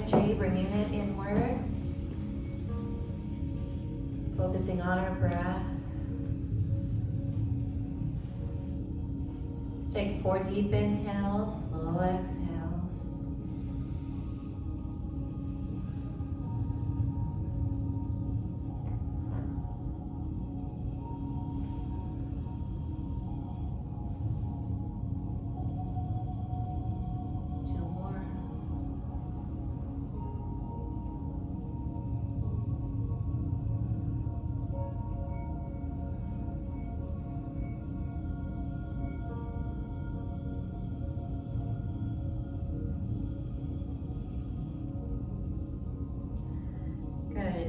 energy, bringing it inward. Focusing on our breath. Let's take 4 deep inhales, slow exhales.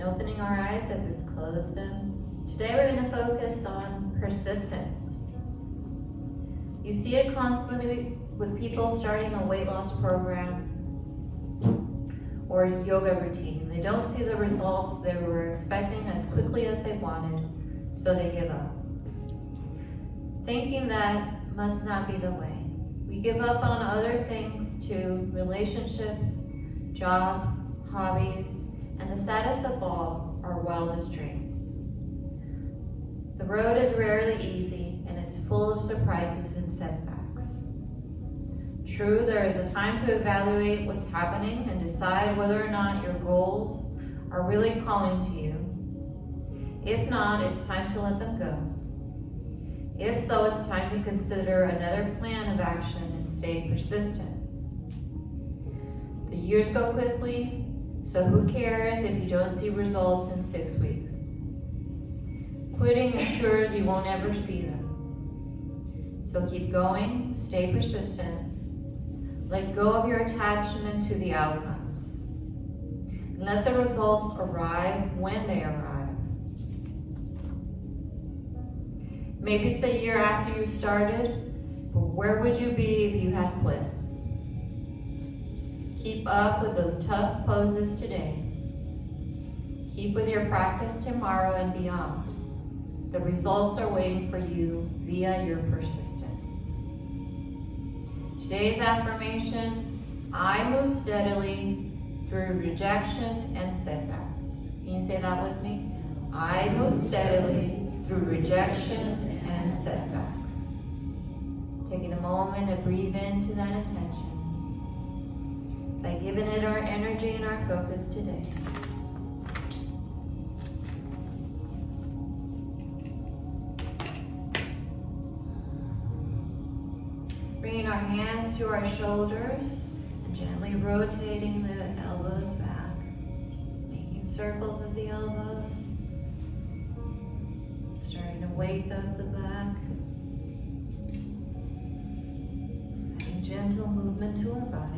Opening our eyes if we've closed them. Today we're going to focus on persistence. You see it constantly with people starting a weight loss program or yoga routine. They don't see the results they were expecting as quickly as they wanted, so they give up. Thinking that must not be the way. We give up on other things too, relationships, jobs, hobbies, and the saddest of all, our wildest dreams. The road is rarely easy, and it's full of surprises and setbacks. True, there is a time to evaluate what's happening and decide whether or not your goals are really calling to you. If not, it's time to let them go. If so, it's time to consider another plan of action and stay persistent. The years go quickly, so who cares if you don't see results in 6 weeks? Quitting ensures you won't ever see them. So keep going, stay persistent, let go of your attachment to the outcomes, and let the results arrive when they arrive. Maybe it's a year after you started, but where would you be if you had quit? Keep up with those tough poses today. Keep with your practice tomorrow and beyond. The results are waiting for you via your persistence. Today's affirmation, I move steadily through rejection and setbacks. Can you say that with me? I move steadily through rejection and setbacks. Taking a moment to breathe into that intention. By giving it our energy and our focus today. Bringing our hands to our shoulders and gently rotating the elbows back. Making circles with the elbows. Starting to wake up the back. Adding gentle movement to our body.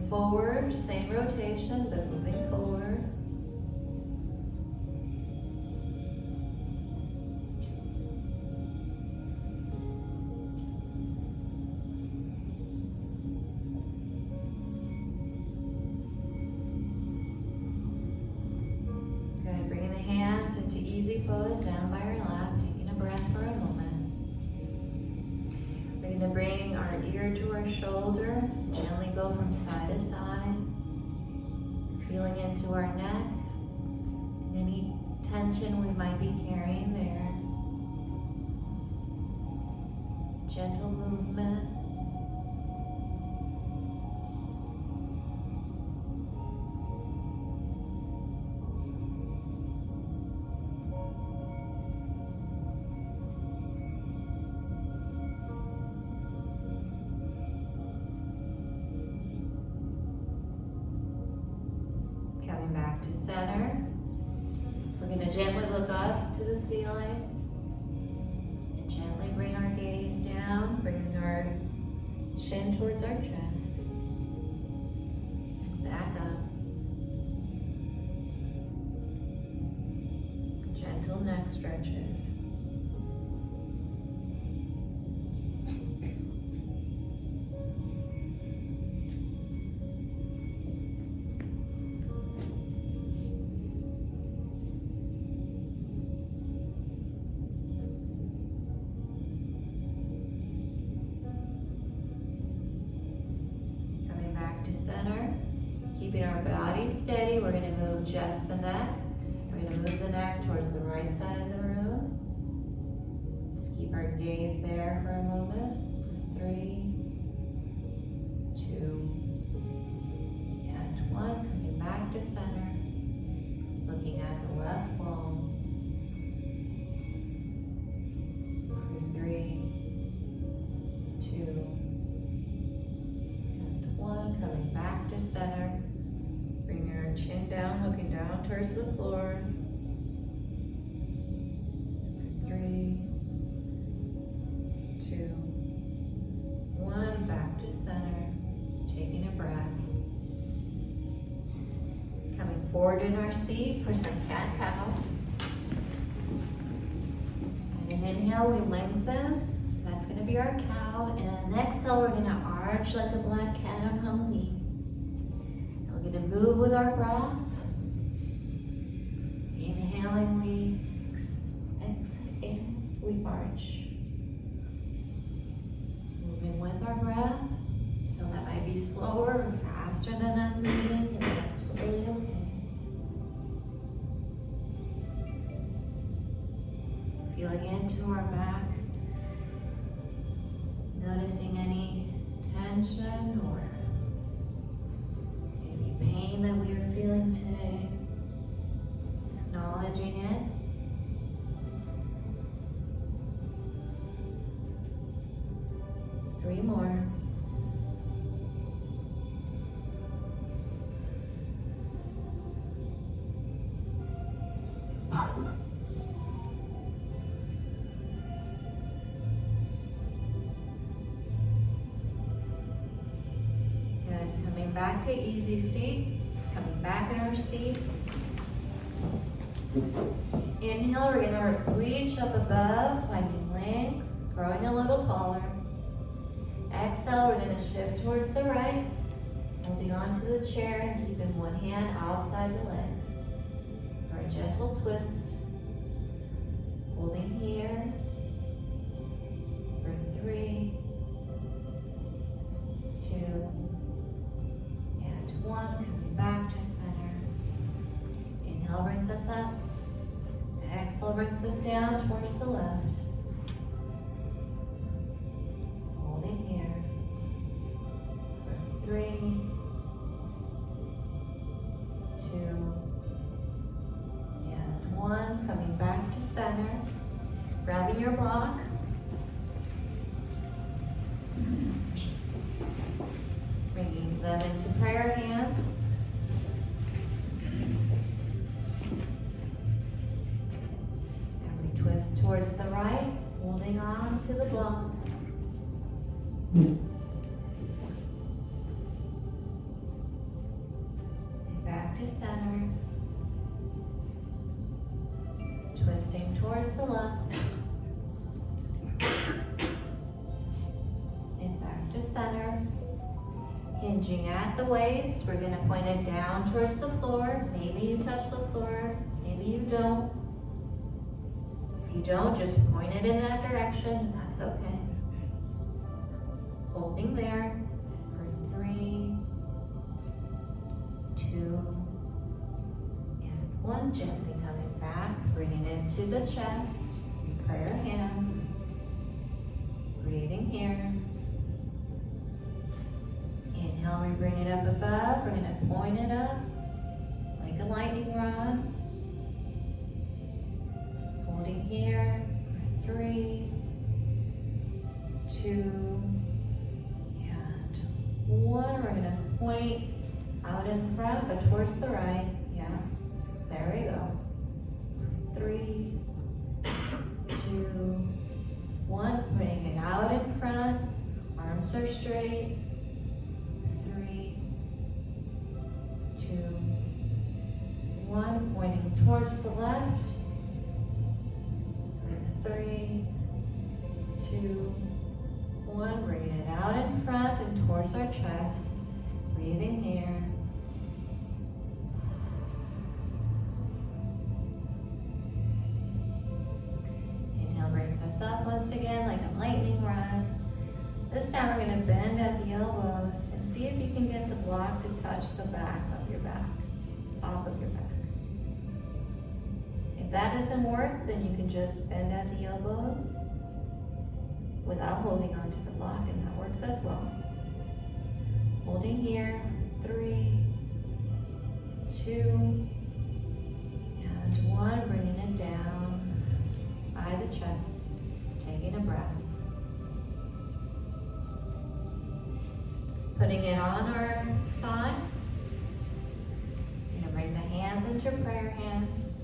Forward, same rotation, but moving forward. Good, bringing the hands into easy pose down by our lap, taking a breath for a moment. We're going to bring our ear to our shoulder. Gently go from side to side, feeling into our neck, any tension we might be carrying there. Gentle movement. Back to center. We're going to gently look up to the ceiling and gently bring our gaze down, bringing our chin towards our chest. And back up. Gentle neck stretches. just the neck. We're going to move the neck towards the right side of the room. Just keep our gaze there for a moment. 3, 2, and 1. Coming back to center. Looking at the left wall. For 3, 2, and 1. Coming back to center. Bring your chin down, looking down towards the floor. 3, 2, 1. Back to center. Taking a breath. Coming forward in our seat for some cat-cow. And an inhale, we lengthen. That's going to be our cow. And an exhale, we're going to arch like a black cat on Halloween. And we're going to move with our breath. Inhaling, we exhale, we arch. Moving with our breath. So that might be slower or faster than I'm moving, and that's totally okay. Feeling into our back, noticing any tension or any pain that we are feeling today, acknowledging it. Three more. Good. Coming back to easy seat. Coming back in our seat. Inhale, we're going to reach up above, finding length, growing a little taller. Exhale, we're going to shift towards the right, holding onto the chair and keeping one hand outside the legs. For a gentle twist. Holding here. For 3, 2, and 1. Coming back to center. Inhale brings us up. Exhale brings us down towards the left. Holding here. For 3, 2, and 1. Coming back to center. Grabbing your block. Bringing them into prayer hands. And we twist towards the right, holding on to the block. And back to center. Twisting towards the left. And back to center. Hinging at the waist. We're going to point it down towards the floor. Maybe you touch the floor. Maybe you don't. If you don't, just point it in that direction. That's okay. Holding there for 3, 2, and 1. Gently coming back. Bringing it to the chest. Prayer hands. Breathing here. Inhale, we bring it up above. We're going to point it up like a lightning rod. Holding here. 3, 2, and 1. We're going to point out in front, but towards the right. Yes. There we go. 3, 2, 1. Putting it out in front. Arms are straight. 3, 2, 1. Pointing towards the left. 3, 2, 1. Bringing it out in front and towards our chest. Breathing here. Inhale brings us up once again like a lightning rod. This time we're going to bend at the elbows and see if you can get the block to touch the back of your back, top of your back. that doesn't work, then you can just bend at the elbows without holding onto the block, and that works as well. Holding here, 3, 2, and 1, bringing it down by the chest, taking a breath. Putting it on our thigh. We're going to bring the hands into prayer hands.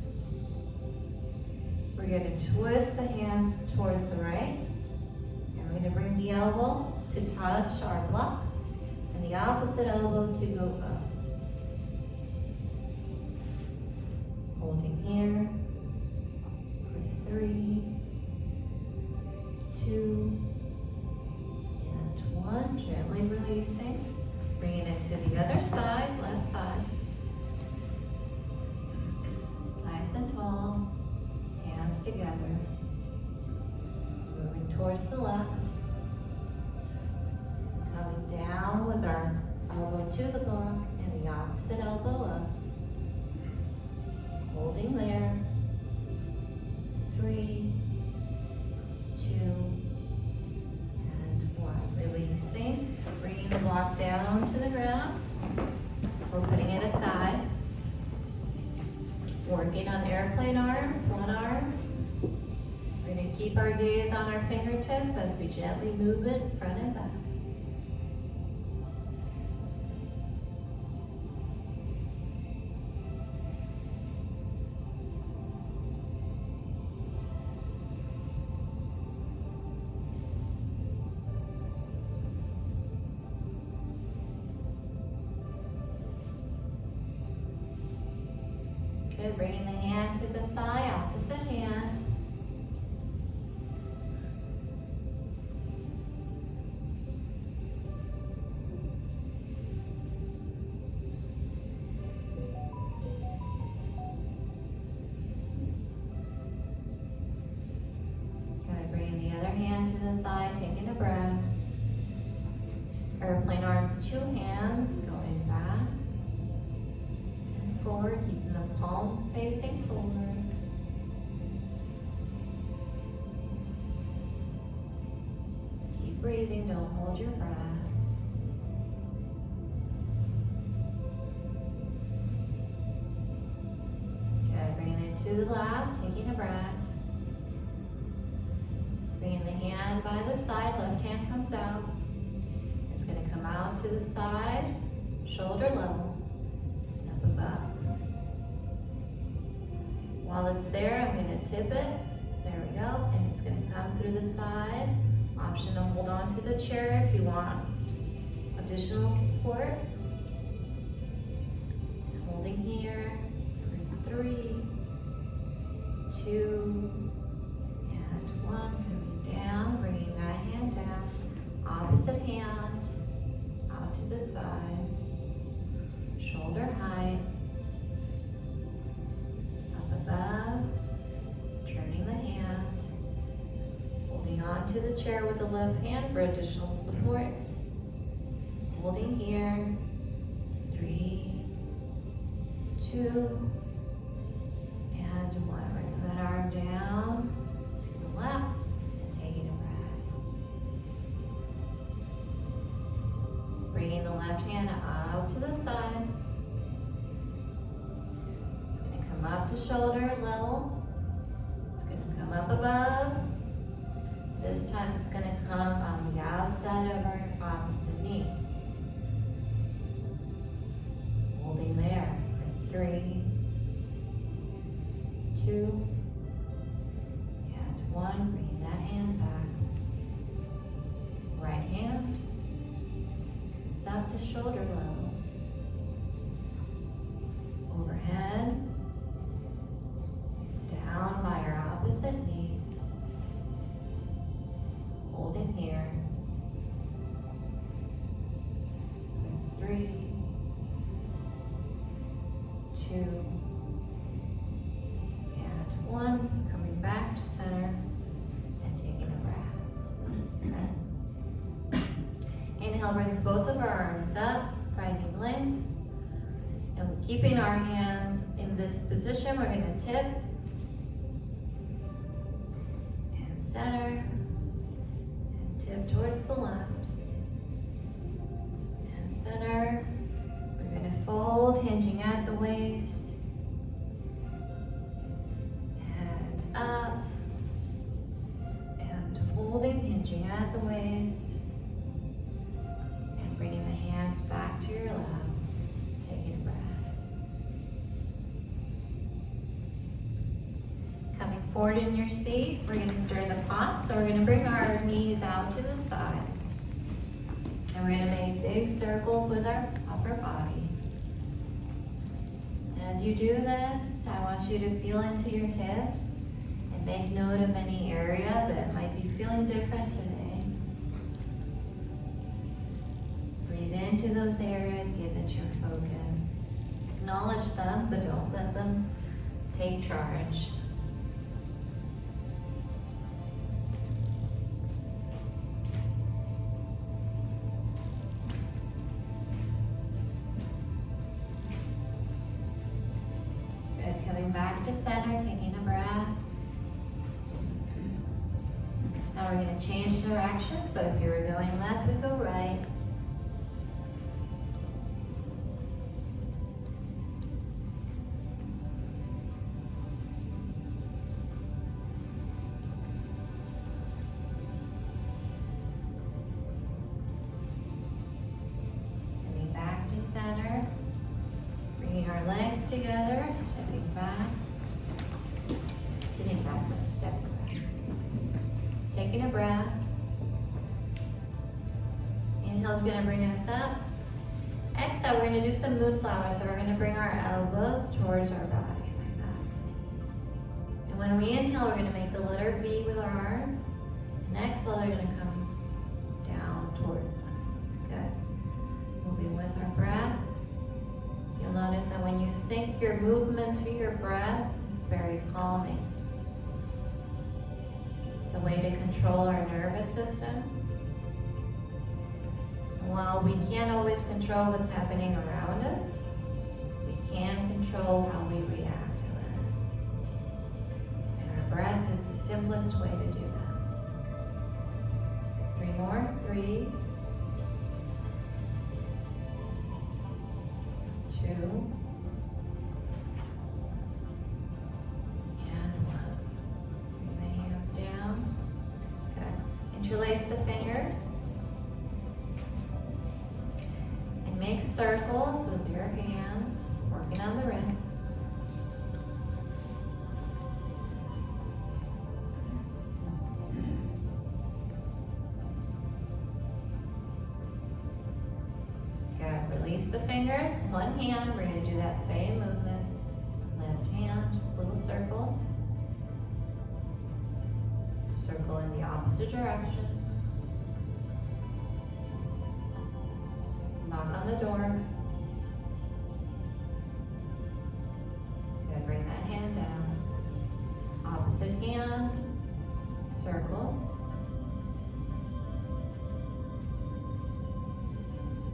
We're going to twist the hands towards the right. And we're going to bring the elbow to touch our block and the opposite elbow to go up. Holding here. 3, 2, and 1. Gently releasing. Bringing it to the other side, left side. Nice and tall. Hands together. Moving towards the left. Coming down with our elbow to the block and the opposite elbow up. Holding there. 3, 2, and 1. Releasing. Bringing the block down to the ground. We're putting it aside. Working on airplane arms, one arm. We're going to keep our gaze on our fingertips as we gently move it front and back. Good, bringing the hand to the thigh, opposite hand. Good, bringing the other hand to the thigh, taking a breath. Airplane arms, 2 hands, going back and forward, keeping the palm facing forward. Keep breathing, don't hold your breath. Good, bringing it to the lap, taking a breath. Bringing the hand by the side, left hand comes out. It's going to come out to the side, shoulder level, and up above. While it's there, I'm going to tip it. There we go. And it's going to come through the side. Option to hold on to the chair if you want additional support. Holding here for 3, 2, and 1. Coming down, bringing that hand down. Opposite hand out to the side. Shoulder height. Above, turning the hand, holding on to the chair with the left hand for additional support. Holding here, 3, 2, and 1. Bring that arm down to the left and taking a breath. Bringing the left hand out to the side. Up to shoulder level. It's going to come up above. This time it's going to come on the outside of our opposite knee. Holding there for 3, 2, and 1. Bring that hand back. Right hand comes up to shoulder level. Overhead. Down by our opposite knee. Holding here. 3, 2, and 1. Coming back to center and taking a breath. Okay. Inhale brings both of our arms up, finding length. And keeping our hands in this position, we're going to tip Tip towards the left. And center. We're going to fold, hinging at the waist. And up. And folding, hinging at the waist. And bringing the hands back to your lap. Taking a breath. Coming forward in your seat, we're going to stir the pot. So we're going to bring our knees out to the sides. And we're going to make big circles with our upper body. And as you do this, I want you to feel into your hips and make note of any area that might be feeling different today. Breathe into those areas, give it your focus. Acknowledge them, but don't let them take charge. Good, coming back to center, taking a breath. Now we're going to change direction, so if you were going left, we go right. Coming back to center, bringing our legs together, stepping back, sitting back, stepping back. Taking a breath. Inhale's going to bring us up. Exhale, we're going to do some moonflowers. So we're going to bring our elbows towards our body like that. And when we inhale, we're going to make the letter V with our arms. And exhale, they're going to come down towards us. Good. Moving with our breath. You'll notice that when you sync your movement to your breath, it's very calming. It's a way to control our nervous system. And while we can't always control what's happening around us, we can control how we react to it. And our breath is the simplest way to do that. 3 more. 3, 2, interlace the fingers and make circles with your hands, working on the wrists. Good. Release the fingers. One hand. We're going to do that same movement. Left hand, little circles. Circle in the opposite direction. Knock on the door. Good, bring that hand down. Opposite hand, circles.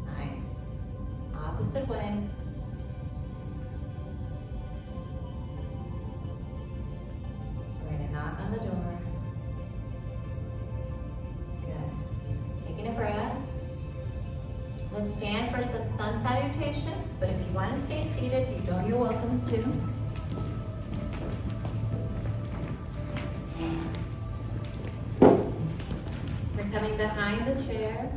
Nice. Opposite way. We're going to knock on the door. Breath. Let's stand for some sun salutations, but if you want to stay seated, you know you're welcome to. We're coming behind the chair.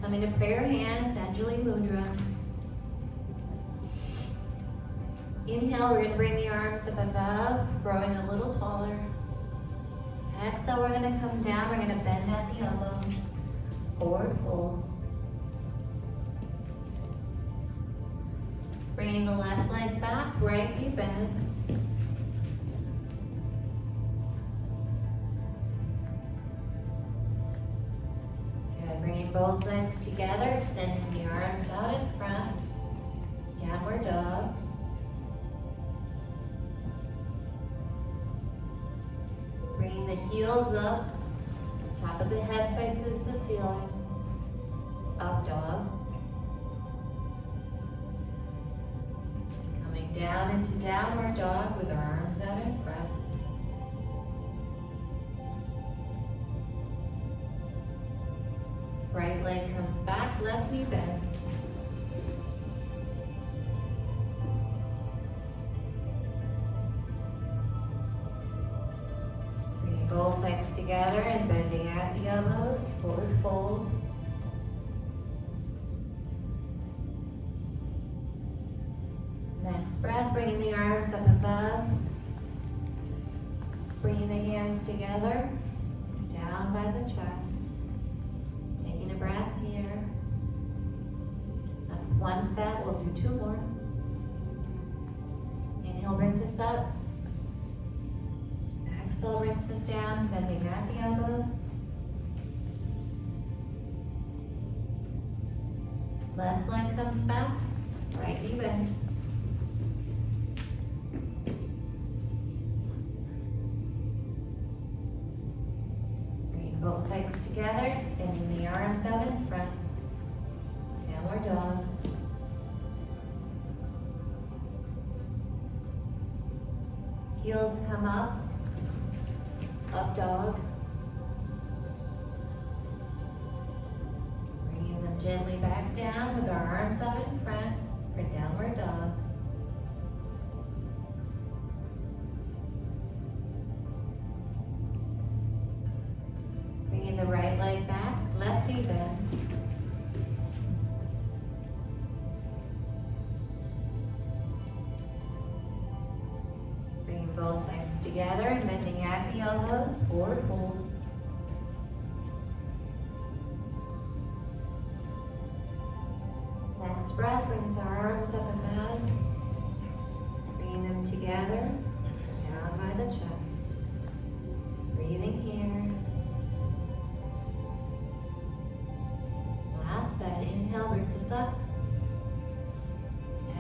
Coming to prayer hands, Anjali Mudra. Inhale, we're going to bring the arms up above, growing a little taller. Exhale, we're going to come down. We're going to bend at the elbow. Forward fold. Bringing the left leg back, right knee bends. Good. Bringing both legs together, extending the arms out in front. Downward dog. Bringing the heels up, top of the head faces the ceiling, up dog. down into downward dog with our arms out in front. Right leg comes back, left knee bends. Bringing both legs together and bending at the elbows, forward fold. Next breath, bringing the arms up above. Bringing the hands together, down by the chest. Taking a breath here. That's one set, we'll do two more. Inhale brings us up. Exhale brings us down, bending at the elbows. Left leg comes back, right knee bends. Both legs together, extending the arms out in front. Downward dog. Heels come up. Up dog. Bringing them gently back down with our arms up in front for downward dog. Bringing the right leg back, left knee bends. Bringing both legs together and bending at the elbows, forward fold. Next breath brings our arms up above, bringing them together, down by the chest. Breathing here. Set. Inhale brings us up.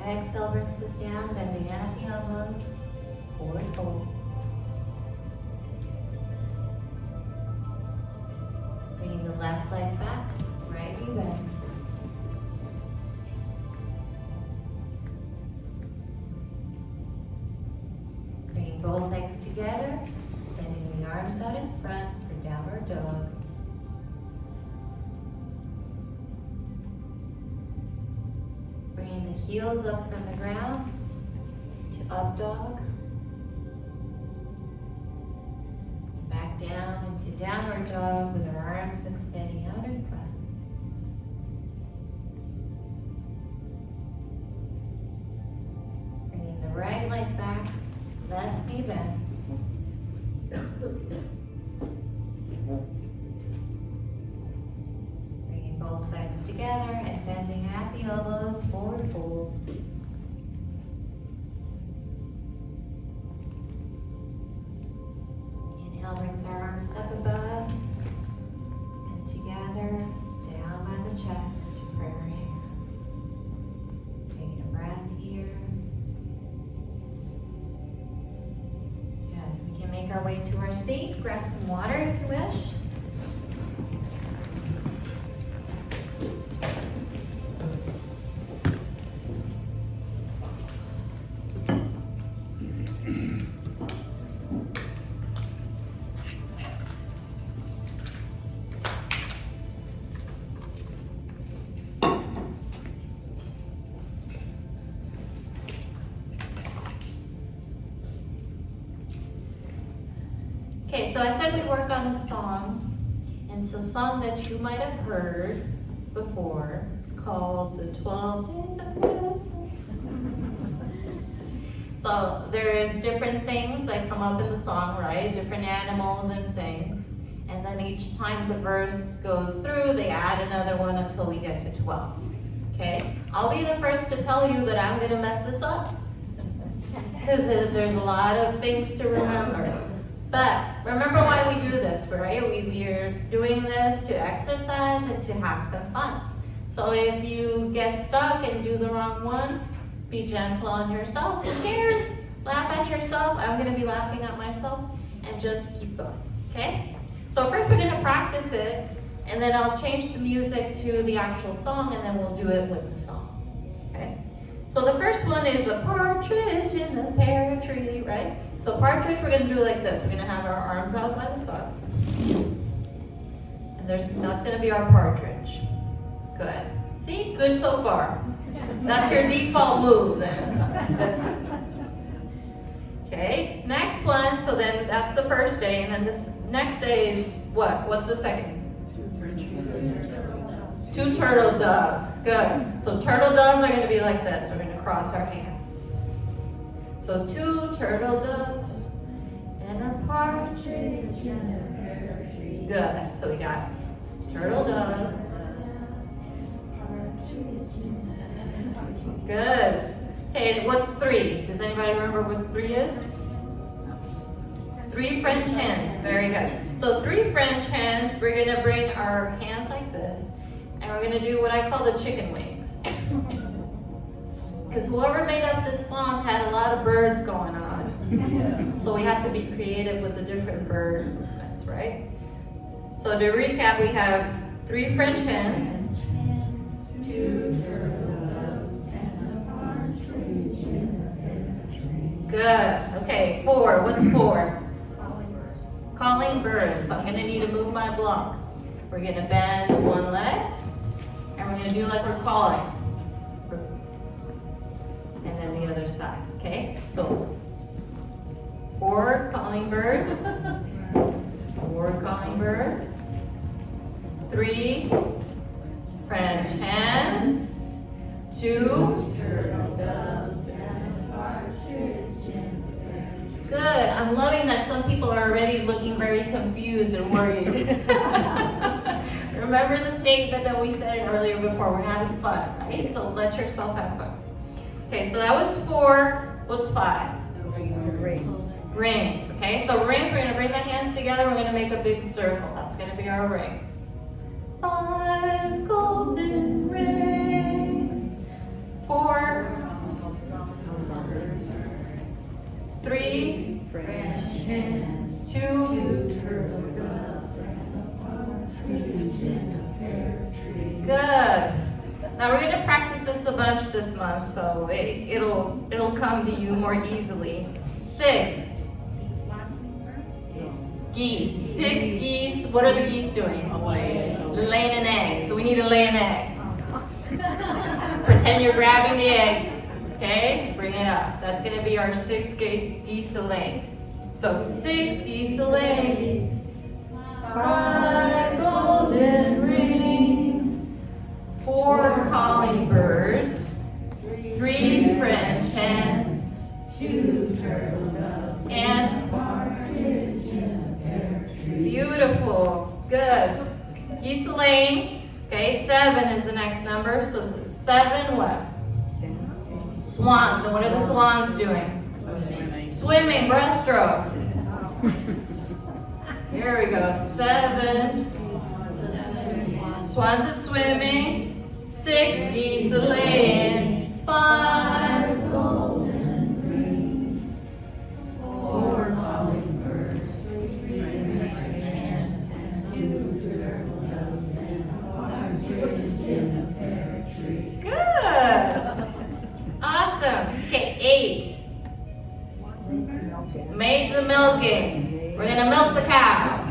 Exhale brings us down, bending at the elbows. Forward fold. Bringing the left leg back, right knee bends. Bringing both legs together, extending the arms out in front for downward dog. Heels up from the ground to up dog. Back down into downward dog with our arms extending out in front. Bringing the right leg back, left knee bends. Bringing both legs together and bending at the elbows, forward fold. Inhale brings our arms up above and together, down by the chest to prayer here. Taking a breath here. Good. We can make our way to our seat. Grab some water if you wish. Okay, so I said we work on a song, and it's a song that you might have heard before. It's called the 12 Days of Christmas. So there's different things that come up in the song, right? Different animals and things. And then each time the verse goes through, they add another one until we get to 12. Okay? I'll be the first to tell you that I'm going to mess this up. Because there's a lot of things to remember. But remember why we do this, right? We're doing this to exercise and to have some fun. So if you get stuck and do the wrong one, be gentle on yourself. Who cares? Laugh at yourself. I'm going to be laughing at myself and just keep going, okay? So first we're going to practice it, and then I'll change the music to the actual song, and then we'll do it with the song, okay? So the first one is a partridge in a pear tree, right? So partridge, we're going to do like this. We're going to have our arms out by the sides. And that's going to be our partridge. Good. See? Good so far. That's your default move then. Okay, next one. So then that's the first day. And then this next day is what? What's the second? Two turtle doves. Good. So turtle doves are going to be like this. We're going to cross our hands. So two turtle doves and a partridge in a pear tree. Good. So we got turtle doves. Good. Okay, what's three? Does anybody remember what three is? Three French hens. Very good. So three French hens. We're going to bring our hands like this. And we're going to do what I call the chicken wings. Because whoever made up this song had a lot of birds going on. So we have to be creative with the different bird movements, right? So to recap, we have three French hens, two turtle doves, and a partridge in a pear tree. Good. Okay, four. What's four? Calling birds. Calling birds. So I'm going to need to move my block. We're going to bend one leg. And we're going to do like we're calling. And then the other side, okay? So, four calling birds. Four calling birds. Three French hens. Two turtle doves and a partridge in a pear tree. Good. I'm loving that some people are already looking very confused and worried. Remember the statement that we said earlier before, we're having fun, right? So let yourself have fun. Okay, so that was four. What's five? Rings. Rings, okay? So rings, we're going to bring the hands together. We're going to make a big circle. That's going to be our ring. 5 golden rings. 4. 3 French hens. 2 turtle doves and a partridge in a pear tree. Good. Now we're going to practice this a bunch this month, so it'll come to you more easily. 6 geese. 6 geese. What are the geese doing? Laying an egg. So we need to lay an egg. Pretend you're grabbing the egg. Okay? Bring it up. That's going to be our 6 geese a laying. So 6 geese a laying. 5 golden rings. 4 calling birds. 3 French hens. 2 turtle doves. And a partridge in a pear tree. Beautiful. Good. Geese a laying. Okay, 7 is the next number. So 7 what? Swans. And what are the swans doing? Swimming, breaststroke. Here we go. 7. Swans are swimming. 6 geese are laying. 5 golden rings. 4 calling birds. 3 French hens. And 2 turtle doves. And a partridge in a pear tree. Good. Awesome. Okay, 8. Maids a milking. We're gonna milk the cow.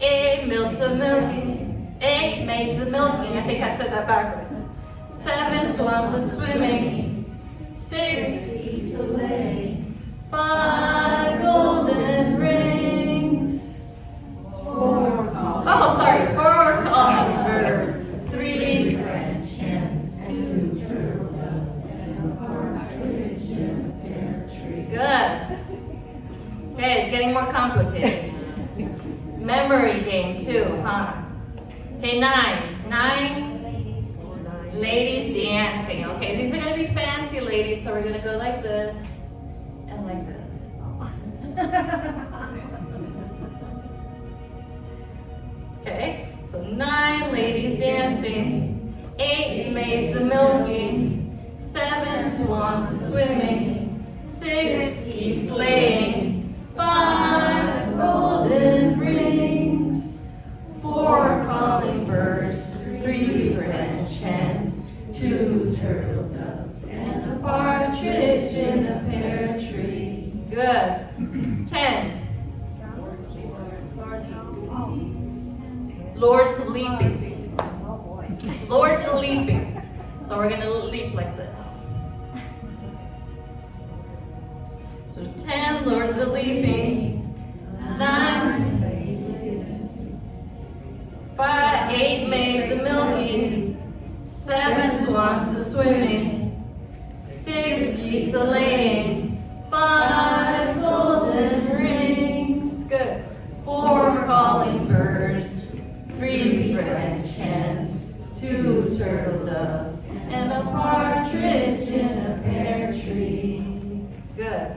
8 milks a milking. 8 maids a milking. I think I said that backwards. 7 swans a swimming. 6 geese a laying. 5 golden rings. 4 calling birds. 3 French hens. 2 turtle doves. And a partridge in a pear tree. Good. Okay, it's getting more complicated. Memory game too, huh? Okay, 9. 9 ladies dancing. Okay, these are going to be fancy ladies, so we're going to go like this and like this. Okay, so 9 ladies dancing. 8 maids a milking. 7 swans swimming. 6 geese laying. 5 golden rings. 4 calling birds. 3 French hens. 2 turtle doves, and a partridge in a pear tree. Good. 10. Lord's leaping. Lord's leaping. So we're going to leap like this. So 10, Lord's a leaping. 9. 5, 8 maids a milking. 7 swans a swimming. 6 geese a laying. 5 golden rings. Good. 4 calling birds. 3 French hens. 2 turtle doves. And a partridge in a pear tree. Good.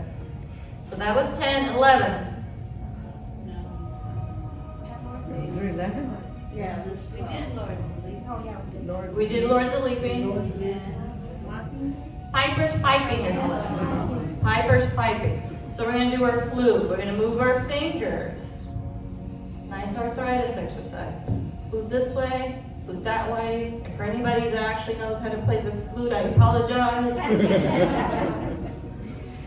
So that was 10, 11. Yeah. We did Lords of Leaping. Piper's piping is 11. Piper's piping. So we're going to do our flute. We're going to move our fingers. Nice arthritis exercise. Flute this way, flute that way. And for anybody that actually knows how to play the flute, I apologize.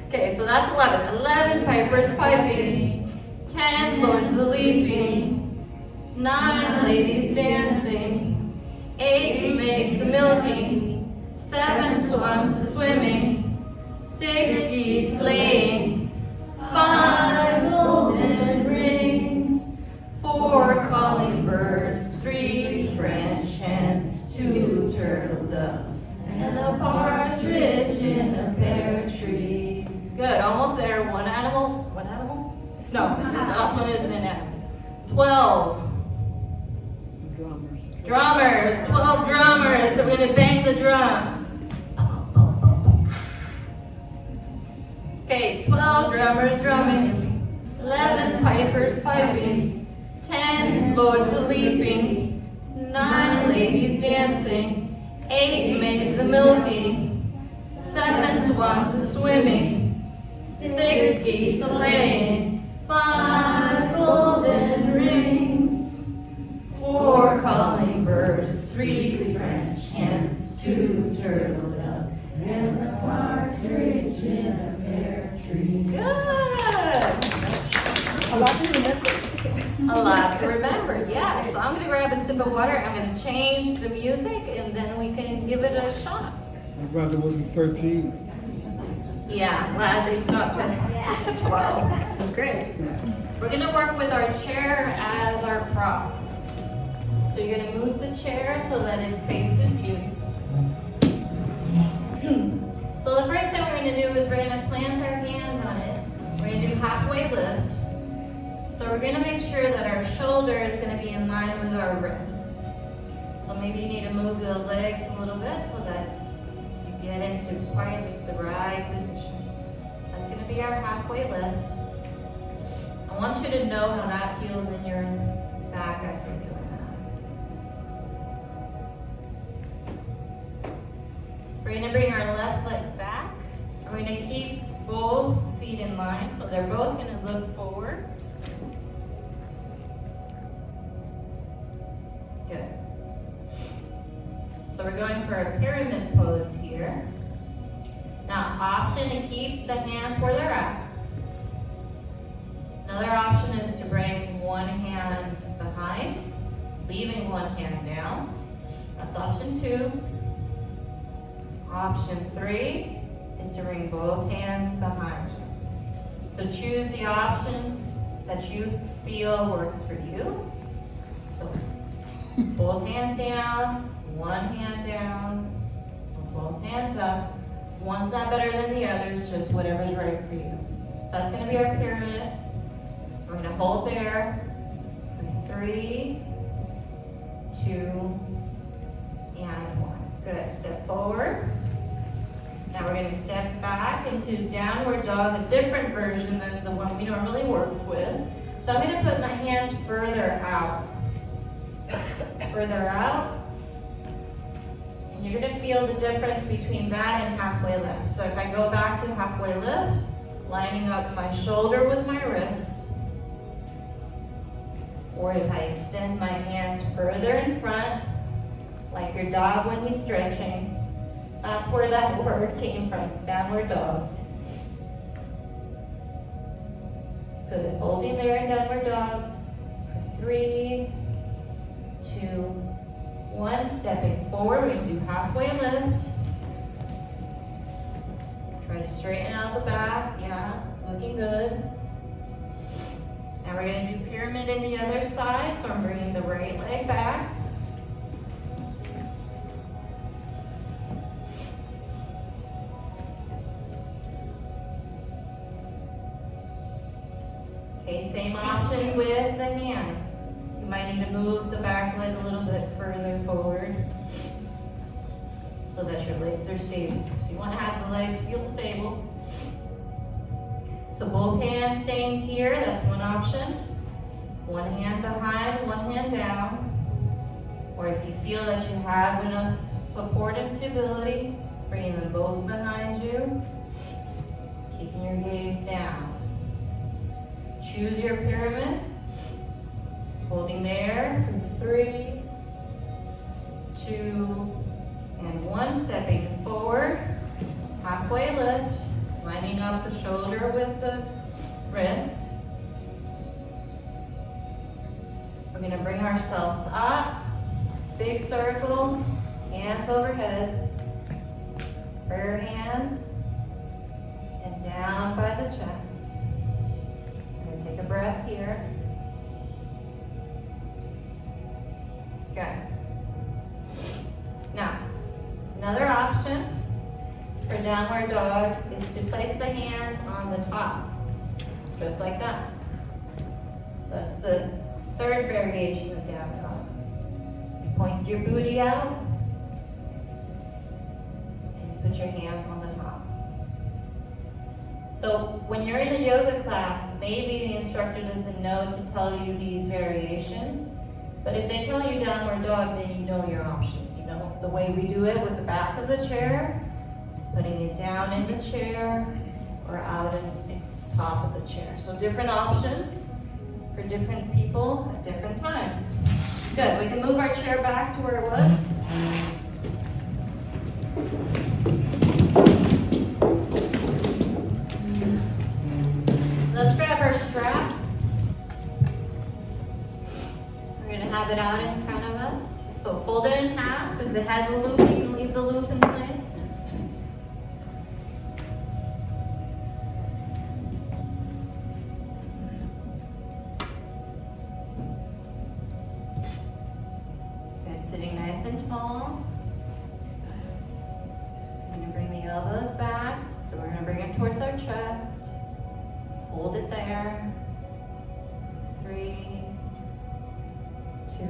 Okay, so that's 11. 11, Piper's piping. 10, Lords of Leaping. 9, ladies dancing. 8, maids a milking. 7, swans a swimming. 6, geese laying. 5, golden rings. 4, calling birds. 3, French hens. 2, turtle doves. And a partridge in a pear tree. Good, almost there. One animal. One animal? No, the last one isn't an animal. 12. Drummers. 12 drummers. So we're going to bang the drum. Okay, 12 drummers drumming. 11 pipers piping. 10 lords a leaping. 9 ladies dancing. 8 maids a milking. 7 swans a swimming. 6 geese a laying. 5 golden rings. 4 calling birds. 3 French hens. 2 turtle doves. And a partridge in a pear tree. Good. A lot to remember. A lot to remember, yeah. So I'm going to grab a sip of water. I'm going to change the music, and then we can give it a shot. I'm glad there wasn't 13. Yeah, I'm glad they stopped at 12. That's great. We're going to work with our chair as our prop. So you're going to move the chair so that it faces you. So the first thing we're going to do is we're going to plant our hands on it. We're going to do halfway lift. So we're going to make sure that our shoulder is going to be in line with our wrist. So maybe you need to move the legs a little bit so that you get into quite the right position. That's going to be our halfway lift. I want you to know how that feels in your back as you're doing that. We're going to bring our left leg back. And we're going to keep both feet in line, so they're both going to look forward. Good. So we're going for a pyramid pose here. Now, option to keep the hands where they're at. Another option is to bring one hand behind, leaving one hand down. That's option 2. Option 3 is to bring both hands behind you. So choose the option that you feel works for you. So both hands down, one hand down, both hands up. One's not better than the other, it's just whatever's right for you. So that's going to be our pyramid. We're going to hold there for 3, 2, and 1. Good. Step forward. Now we're going to step back into downward dog, a different version than the one we normally work with. So I'm going to put my hands further out. Further out. And you're going to feel the difference between that and halfway lift. So if I go back to halfway lift, lining up my shoulder with my wrist, or if I extend my hands further in front, like your dog when he's stretching, That's where that word came from, downward dog. Good, holding there in downward dog for 3, 2, 1. Stepping forward, we're going to do halfway lift. Try to straighten out the back, yeah, looking good. Now we're going to do pyramid in the other side, so I'm bringing the right leg back. Okay, same option with the hands. You might need to move the back leg a little bit further forward so that your legs are stable. So you want to have the legs feel stable. So both hands staying here, that's one option. One hand behind, one hand down. Or if you feel that you have enough support and stability, bringing them both behind you, keeping your gaze down. Choose your pyramid, holding there for 3, 2, and 1. Stepping forward, halfway lift, lining up the shoulder with the wrist. We're going to bring ourselves up, big circle, hands overhead, prayer hands, and down by the chest. Take a breath here. Good. Now, another option for downward dog is to place the hands on the top, just like that. So that's the third variation of down dog. You point your booty out, and you put your hands on the top. So when you're in a yoga class, maybe the instructor doesn't know to tell you these variations, but if they tell you downward dog, then you know your options. You know the way we do it with the back of the chair, putting it down in the chair, or out in the top of the chair. So different options for different people at different times. Good, we can move our chair back to where it was. Let's grab our strap. We're going to have it out in front of us. So fold it in half. If it has a loop, you can leave the loop in place. Good, sitting nice and tall. I'm going to bring the elbows back. So we're going to bring it towards our chest. Hold it there. 3, 2,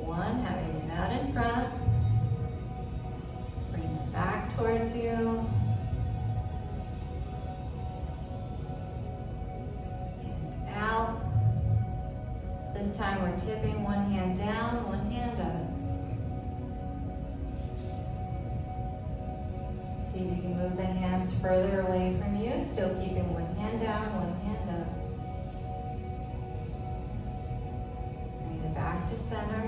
1. Having it out in front. Bring it back towards you. And out. This time we're tipping one hand down, one hand up. See if you can move the hands further away from you, still keeping one hand down, one hand up. Bring it back to center.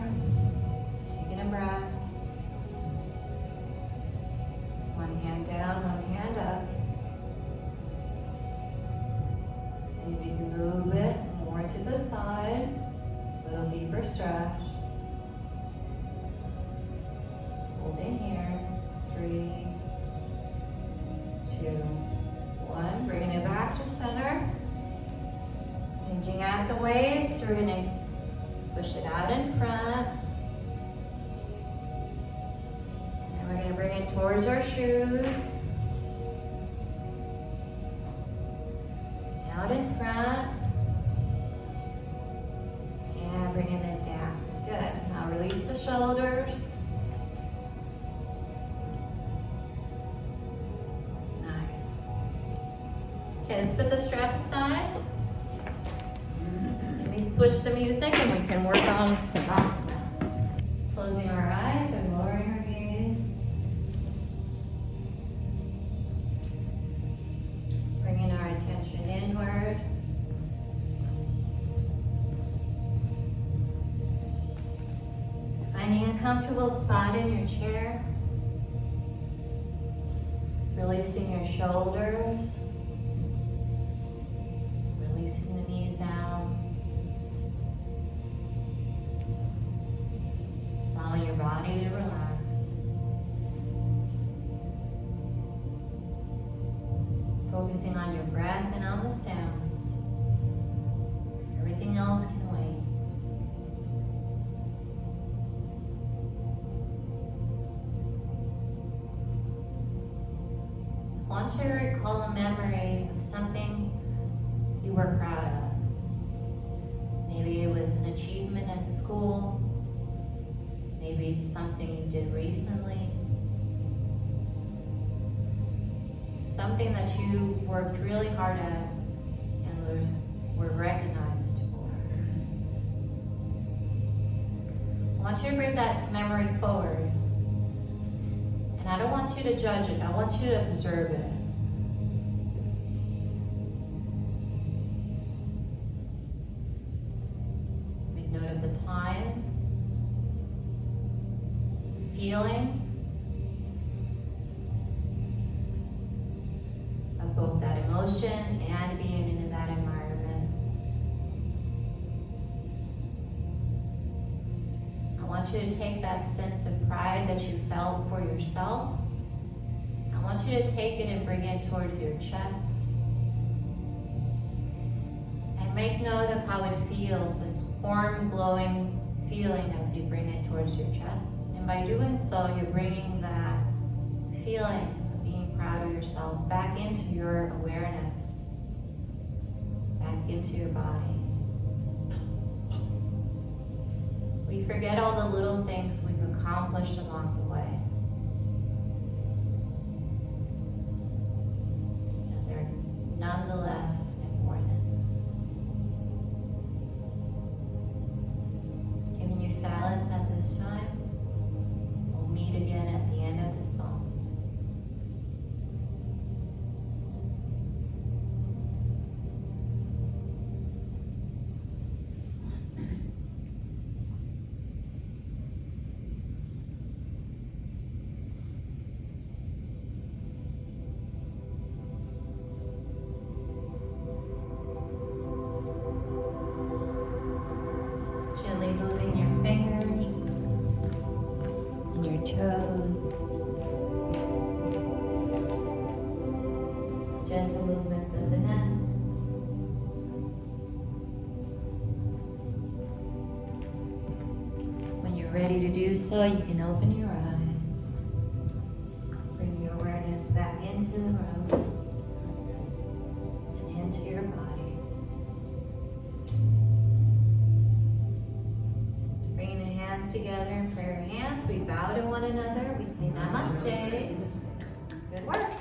Taking a breath. One hand down, one hand up. See if you can move it more to the side. A little deeper stretch. Holding here. 3, 2, 1. Bringing it back to center. Hinging at the waist. We're going to push it out in front. And we're going to bring it towards our shoes. Out in front. And bringing it down. Good. Now release the shoulders. Okay, let's put the strap aside. Let me switch the music and we can work on Savasana. Closing our eyes and lowering our gaze. Bringing our attention inward. Finding a comfortable spot in your chair. Releasing your shoulders. Releasing the knees out. Allowing your body to relax. Focusing on your breath and on the sounds. Everything else can wait. I want you to recall a memory of something you were proud of. Maybe it was an achievement at school. Maybe it's something you did recently. Something that you worked really hard at and were recognized for. I want you to bring that memory forward. And I don't want you to judge it. I want you to observe it. Make note of the time, feeling of both that emotion and being in that environment. I want you to take that sense of pride that you felt for yourself. I want you to take it and bring it towards your chest. And make note of how it feels, this warm, glowing feeling as you bring it towards your chest. And by doing so, you're bringing that feeling of being proud of yourself back into your awareness, back into your body. We forget all the little things we've accomplished along the way. And they're nonetheless important. Giving you silence at this time. We'll meet again at the end of the song. Gently moving your fingers and your toes. Gentle movements of the neck. When you're ready to do so, you can open your eyes. Bring your awareness back into the room and into your body. Bringing the hands together in prayer hands, we bow to one another. We say namaste. Good work.